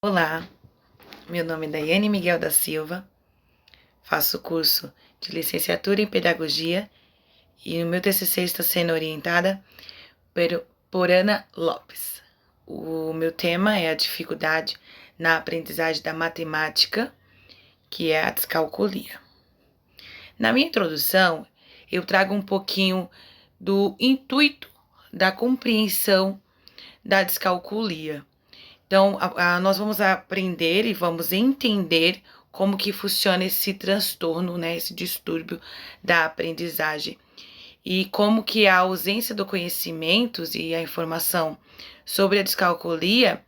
Olá, meu nome é Daiane Miguel da Silva, faço curso de licenciatura em Pedagogia e o meu TCC está sendo orientada por Ana Lopes. O meu tema é a dificuldade na aprendizagem da matemática, que é a descalculia. Na minha introdução, eu trago um pouquinho do intuito da compreensão da descalculia. Então, nós vamos aprender e vamos entender como que funciona esse transtorno, né, esse distúrbio da aprendizagem e como que a ausência do conhecimento e a informação sobre a descalculia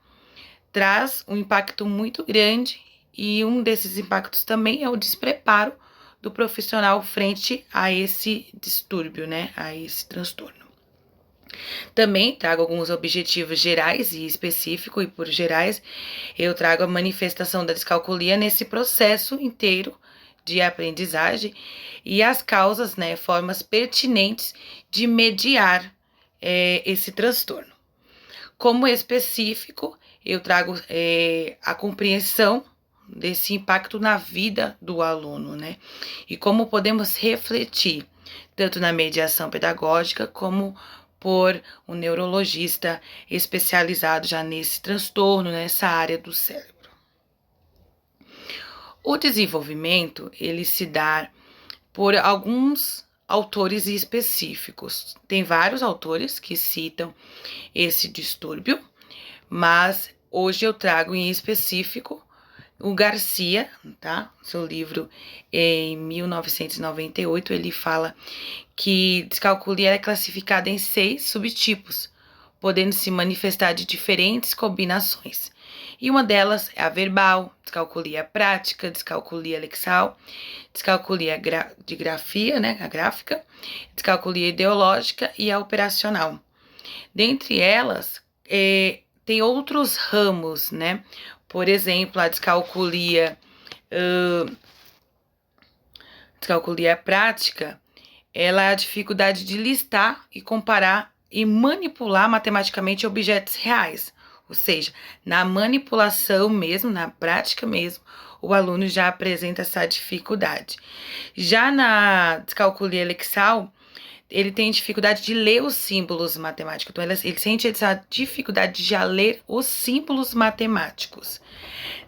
traz um impacto muito grande e um desses impactos também é o despreparo do profissional frente a esse distúrbio, né, a esse transtorno. Também trago alguns objetivos gerais e específicos, e por gerais, eu trago a manifestação da descalculia nesse processo inteiro de aprendizagem e as causas, né, formas pertinentes de mediar esse transtorno. Como específico, eu trago a compreensão desse impacto na vida do aluno, né? E como podemos refletir, tanto na mediação pedagógica, como por um neurologista especializado já nesse transtorno, nessa área do cérebro. O desenvolvimento, ele se dá por alguns autores específicos. Tem vários autores que citam esse distúrbio, mas hoje eu trago em específico o Garcia, tá? Seu livro em 1998, ele fala que descalculia é classificada em 6 subtipos, podendo se manifestar de diferentes combinações. E uma delas é a verbal, descalculia prática, descalculia lexal, descalculia de grafia, né, a gráfica, descalculia ideológica e a operacional. Dentre elas, tem outros ramos, né? Por exemplo, a descalculia prática, ela é a dificuldade de listar e comparar e manipular matematicamente objetos reais. Ou seja, na manipulação mesmo, na prática mesmo, o aluno já apresenta essa dificuldade. Já na descalculia lexal, ele tem dificuldade de ler os símbolos matemáticos. Então, ele sente essa dificuldade de já ler os símbolos matemáticos.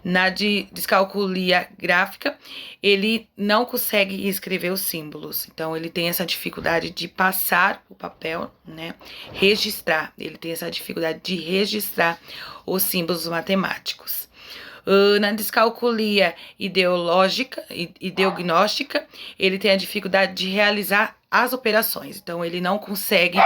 Na descalculia gráfica, ele não consegue escrever os símbolos. Então, ele tem essa dificuldade de passar o papel, né? Registrar. Ele tem essa dificuldade de registrar os símbolos matemáticos. Na descalculia ideognóstica, ele tem a dificuldade de realizar as operações. Então, ele não consegue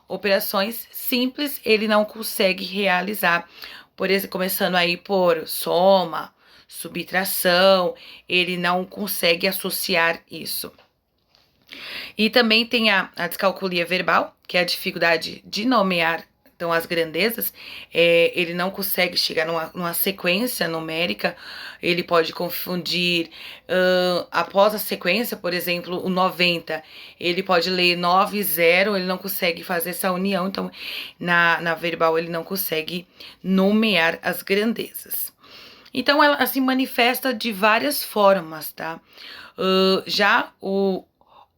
operações simples, ele não consegue realizar. Por exemplo, começando aí por soma, subtração, ele não consegue associar isso. E também tem a descalculia verbal, que é a dificuldade de nomear. Então, as grandezas, ele não consegue chegar numa sequência numérica, ele pode confundir após a sequência, por exemplo, o 90, ele pode ler 9 0, ele não consegue fazer essa união, então na verbal ele não consegue nomear as grandezas. Então, ela se manifesta de várias formas, tá? Já o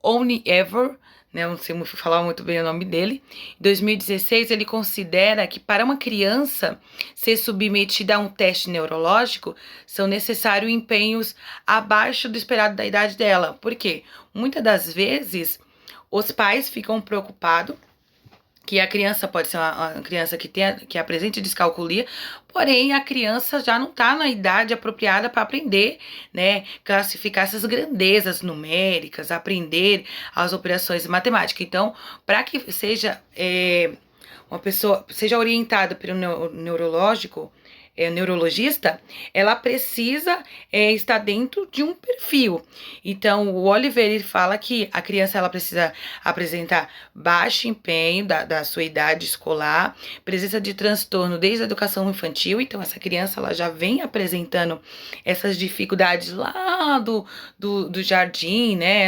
Only Ever, né, não sei falar muito bem o nome dele, em 2016 ele considera que para uma criança ser submetida a um teste neurológico são necessários empenhos abaixo do esperado da idade dela. Por quê? Muitas das vezes os pais ficam preocupados que a criança pode ser uma criança que apresente descalculia, porém a criança já não está na idade apropriada para aprender, né, classificar essas grandezas numéricas, aprender as operações matemáticas. Então, para que seja uma pessoa seja orientada pelo neurologista, ela precisa estar dentro de um perfil. Então, o Oliver ele fala que a criança ela precisa apresentar baixo empenho da sua idade escolar, presença de transtorno desde a educação infantil. Então, essa criança ela já vem apresentando essas dificuldades lá do jardim, né?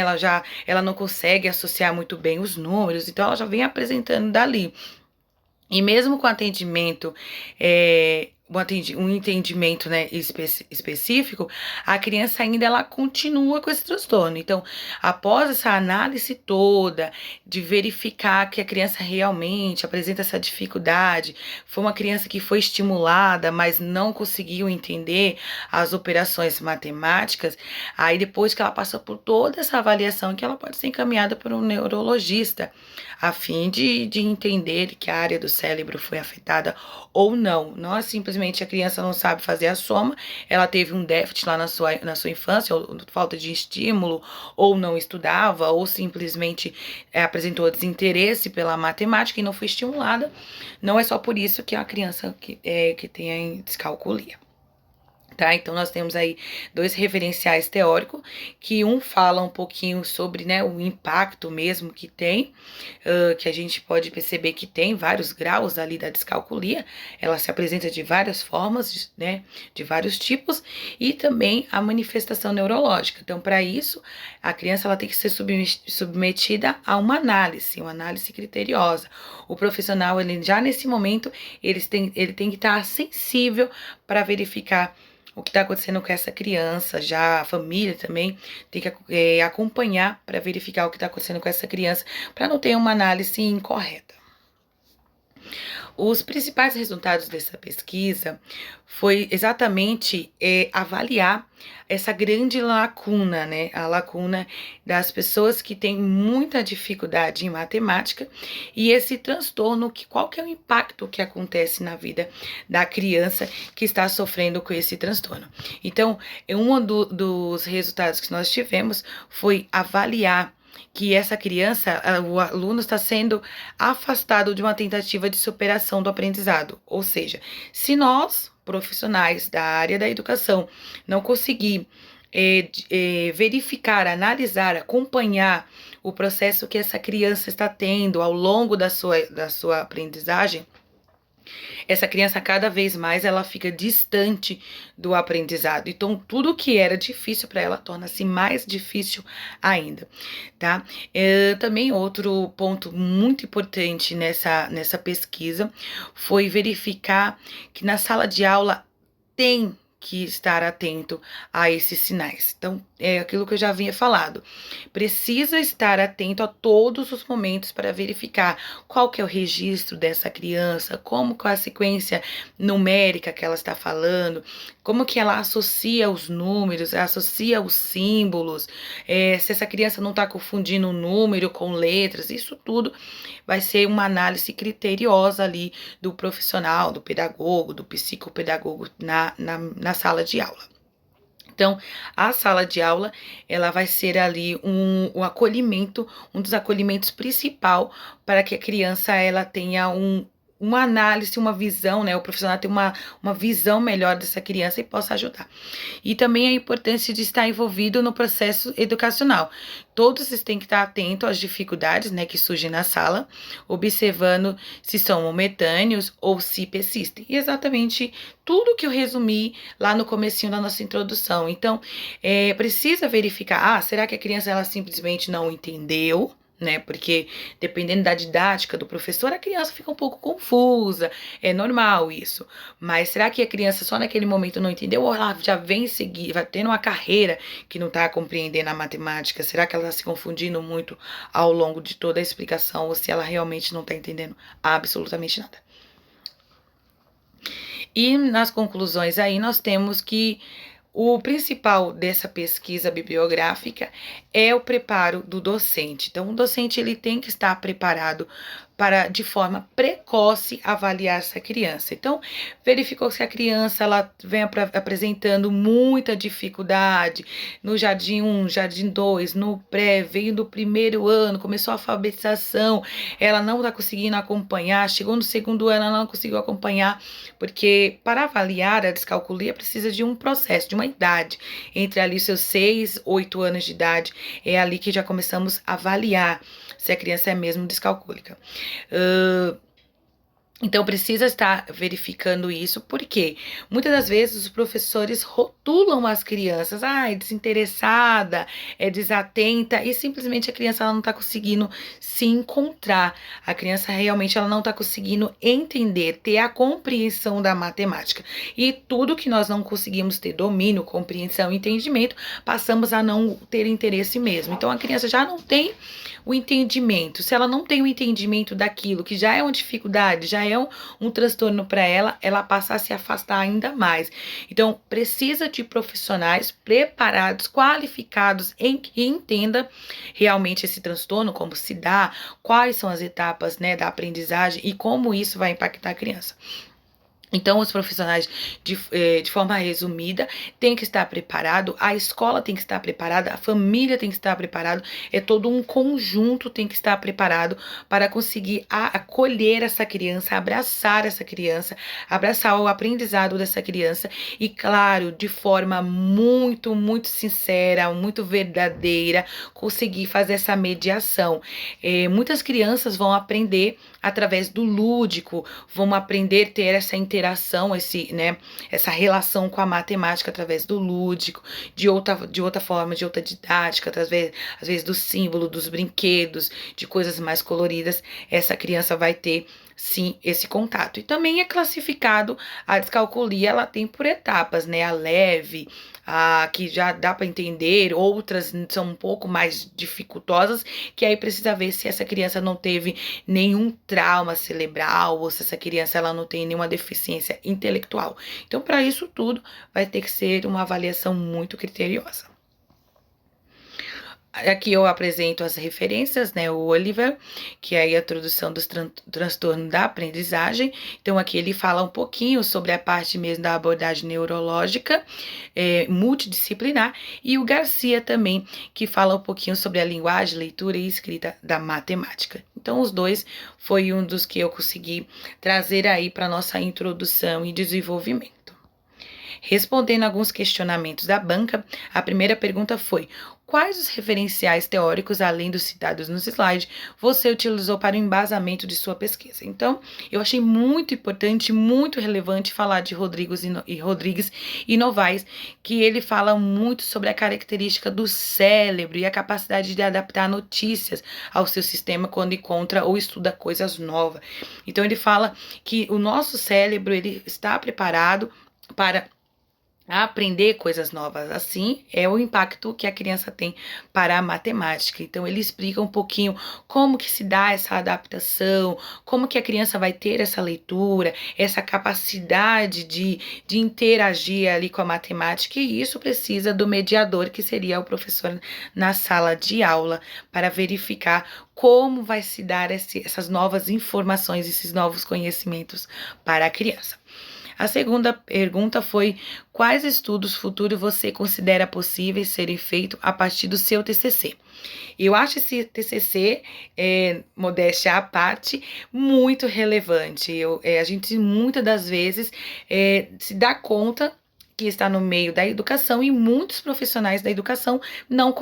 Ela não consegue associar muito bem os números, então ela já vem apresentando dali. E mesmo com atendimento um entendimento, né, específico, a criança ainda ela continua com esse transtorno. Então, após essa análise toda, de verificar que a criança realmente apresenta essa dificuldade, foi uma criança que foi estimulada, mas não conseguiu entender as operações matemáticas, aí depois que ela passou por toda essa avaliação, que ela pode ser encaminhada por um neurologista, a fim de entender que a área do cérebro foi afetada ou não. Não é simplesmente a criança não sabe fazer a soma, ela teve um déficit lá na sua infância, ou falta de estímulo, ou não estudava, ou simplesmente apresentou desinteresse pela matemática e não foi estimulada. Não é só por isso que é uma criança que tem descalculia. Tá? Então, nós temos aí 2 referenciais teóricos, que um fala um pouquinho sobre, né, o impacto mesmo que tem, que a gente pode perceber que tem vários graus ali da descalculia, ela se apresenta de várias formas, né, de vários tipos, e também a manifestação neurológica. Então, para isso, a criança ela tem que ser submetida a uma análise criteriosa. O profissional, ele já nesse momento, ele tem que estar sensível para verificar o que está acontecendo com essa criança, já a família também tem que acompanhar para verificar o que está acontecendo com essa criança, para não ter uma análise incorreta. Os principais resultados dessa pesquisa foi exatamente avaliar essa grande lacuna, né? A lacuna das pessoas que têm muita dificuldade em matemática e esse transtorno, qual que é o impacto que acontece na vida da criança que está sofrendo com esse transtorno. Então, um dos resultados que nós tivemos foi avaliar que essa criança, o aluno está sendo afastado de uma tentativa de superação do aprendizado. Ou seja, se nós, profissionais da área da educação, não conseguir verificar, analisar, acompanhar o processo que essa criança está tendo ao longo da sua aprendizagem, essa criança cada vez mais ela fica distante do aprendizado. Então, tudo que era difícil para ela torna-se mais difícil ainda, tá? Também outro ponto muito importante nessa pesquisa foi verificar que na sala de aula tem que estar atento a esses sinais. Então, é aquilo que eu já havia falado. Precisa estar atento a todos os momentos para verificar qual que é o registro dessa criança, como que é a sequência numérica que ela está falando, como que ela associa os números, associa os símbolos, se essa criança não está confundindo número com letras, isso tudo vai ser uma análise criteriosa ali do profissional, do pedagogo, do psicopedagogo na sala de aula. Então, a sala de aula, ela vai ser ali um acolhimento, um dos acolhimentos principal para que a criança, ela tenha uma análise, uma visão, né? O profissional tem uma visão melhor dessa criança e possa ajudar. E também a importância de estar envolvido no processo educacional. Todos vocês têm que estar atentos às dificuldades, né, que surgem na sala, observando se são momentâneos ou se persistem. E exatamente tudo que eu resumi lá no comecinho da nossa introdução. Então, precisa verificar, será que a criança ela simplesmente não entendeu? Né? Porque dependendo da didática do professor, a criança fica um pouco confusa, é normal isso. Mas será que a criança só naquele momento não entendeu ou ela já vem seguir, vai tendo uma carreira que não está compreendendo a matemática? Será que ela está se confundindo muito ao longo de toda a explicação ou se ela realmente não está entendendo absolutamente nada? E nas conclusões aí nós temos que o principal dessa pesquisa bibliográfica é o preparo do docente. Então, o docente ele tem que estar preparado para, de forma precoce, avaliar essa criança. Então, verificou se a criança ela vem apresentando muita dificuldade no jardim 1, jardim 2, no pré, veio do primeiro ano, começou a alfabetização, ela não está conseguindo acompanhar, chegou no segundo ano, ela não conseguiu acompanhar, porque para avaliar a descalculia precisa de um processo, de uma idade, entre ali seus 6, 8 anos de idade, é ali que já começamos a avaliar se a criança é mesmo descalcúlica. Então, precisa estar verificando isso, porque muitas das vezes os professores rotulam as crianças, é desinteressada, é desatenta, e simplesmente a criança ela não está conseguindo se encontrar. A criança realmente ela não está conseguindo entender, ter a compreensão da matemática. E tudo que nós não conseguimos ter domínio, compreensão, entendimento, passamos a não ter interesse mesmo. Então, a criança já não tem o entendimento. Se ela não tem o entendimento daquilo que já é uma dificuldade, já é um transtorno para ela, ela passa a se afastar ainda mais. Então, precisa de profissionais preparados, qualificados, em que entenda realmente esse transtorno, como se dá, quais são as etapas, né, da aprendizagem e como isso vai impactar a criança. Então, os profissionais, de forma resumida, têm que estar preparado, a escola tem que estar preparada, a família tem que estar preparado, é todo um conjunto tem que estar preparado para conseguir acolher essa criança, abraçar o aprendizado dessa criança e, claro, de forma muito, muito sincera, muito verdadeira, conseguir fazer essa mediação. Muitas crianças vão aprender através do lúdico, vão aprender a ter essa interação, essa relação com a matemática através do lúdico, de outra forma, de outra didática, através, às vezes, do símbolo, dos brinquedos, de coisas mais coloridas, essa criança vai ter sim esse contato. E também é classificado a descalculia, ela tem por etapas, né? A leve, a que já dá para entender, outras são um pouco mais dificultosas, que aí precisa ver se essa criança não teve nenhum trauma cerebral ou se essa criança ela não tem nenhuma deficiência intelectual. Então, para isso tudo, vai ter que ser uma avaliação muito criteriosa. Aqui eu apresento as referências, né? O Oliver, que é a introdução dos transtornos da aprendizagem. Então, aqui ele fala um pouquinho sobre a parte mesmo da abordagem neurológica, multidisciplinar. E o Garcia também, que fala um pouquinho sobre a linguagem, leitura e escrita da matemática. Então, os dois foi um dos que eu consegui trazer aí para nossa introdução e desenvolvimento. Respondendo alguns questionamentos da banca, a primeira pergunta foi: quais os referenciais teóricos, além dos citados no slide, você utilizou para o embasamento de sua pesquisa? Então, eu achei muito importante, muito relevante falar de Rodrigues e Novaes, que ele fala muito sobre a característica do cérebro e a capacidade de adaptar notícias ao seu sistema quando encontra ou estuda coisas novas. Então, ele fala que o nosso cérebro ele está preparado para aprender coisas novas. Assim é o impacto que a criança tem para a matemática. Então ele explica um pouquinho como que se dá essa adaptação, como que a criança vai ter essa leitura, essa capacidade de interagir ali com a matemática, e isso precisa do mediador, que seria o professor na sala de aula, para verificar como vai se dar essas novas informações, esses novos conhecimentos para a criança. A segunda pergunta foi: quais estudos futuros você considera possíveis serem feitos a partir do seu TCC? Eu acho esse TCC, modéstia à parte, muito relevante. A gente muitas das vezes se dá conta que está no meio da educação, e muitos profissionais da educação não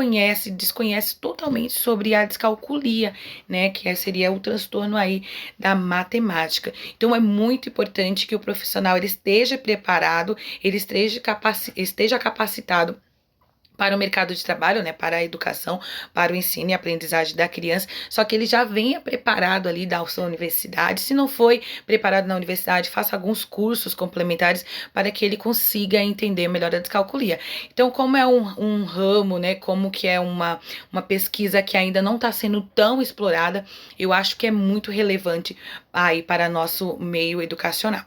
desconhecem totalmente sobre a descalculia, né, que seria o transtorno aí da matemática. Então, é muito importante que o profissional ele esteja preparado, ele esteja capacitado para o mercado de trabalho, né, para a educação, para o ensino e aprendizagem da criança, só que ele já venha preparado ali da sua universidade. Se não foi preparado na universidade, faça alguns cursos complementares para que ele consiga entender melhor a descalculia. Então, como é um ramo, né, como que é uma pesquisa que ainda não está sendo tão explorada, eu acho que é muito relevante aí para nosso meio educacional.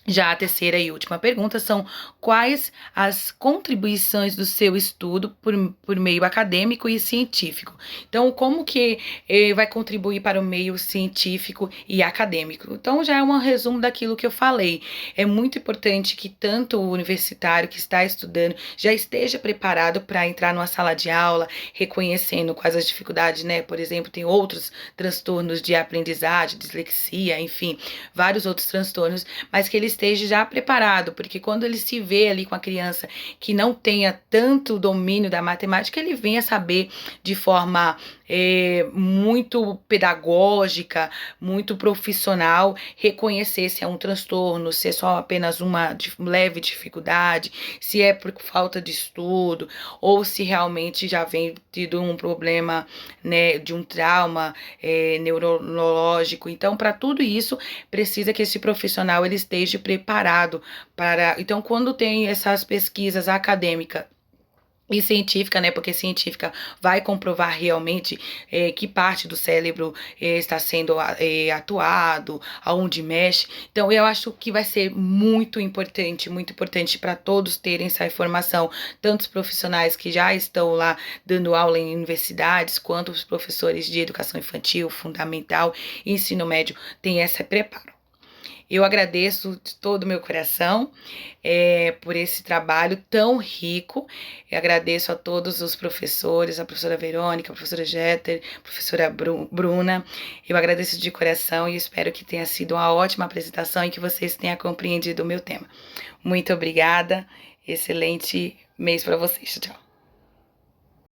Já a terceira e última pergunta são: quais as contribuições do seu estudo por meio acadêmico e científico? Então, como que vai contribuir para o meio científico e acadêmico? Então, já é um resumo daquilo que eu falei. É muito importante que tanto o universitário que está estudando já esteja preparado para entrar numa sala de aula, reconhecendo quais as dificuldades, né? Por exemplo, tem outros transtornos de aprendizagem, dislexia, enfim, vários outros transtornos, mas que ele esteja já preparado, porque quando ele se vê ali com a criança que não tenha tanto domínio da matemática, ele venha saber de forma muito pedagógica, muito profissional, reconhecer se é um transtorno, se é só apenas uma leve dificuldade, se é por falta de estudo, ou se realmente já vem tido um problema, né, de um trauma neurológico. Então, para tudo isso, precisa que esse profissional ele esteja preparado para. Então, quando tem essas pesquisas acadêmicas e científica, né? Porque científica vai comprovar realmente que parte do cérebro está sendo atuado, aonde mexe. Então, eu acho que vai ser muito importante para todos terem essa informação, tanto os profissionais que já estão lá dando aula em universidades, quanto os professores de educação infantil, fundamental e ensino médio têm esse preparo. Eu agradeço de todo o meu coração por esse trabalho tão rico. Eu agradeço a todos os professores, a professora Verônica, a professora Jeter, a professora Bruna. Eu agradeço de coração e espero que tenha sido uma ótima apresentação e que vocês tenham compreendido o meu tema. Muito obrigada. Excelente mês para vocês. Tchau.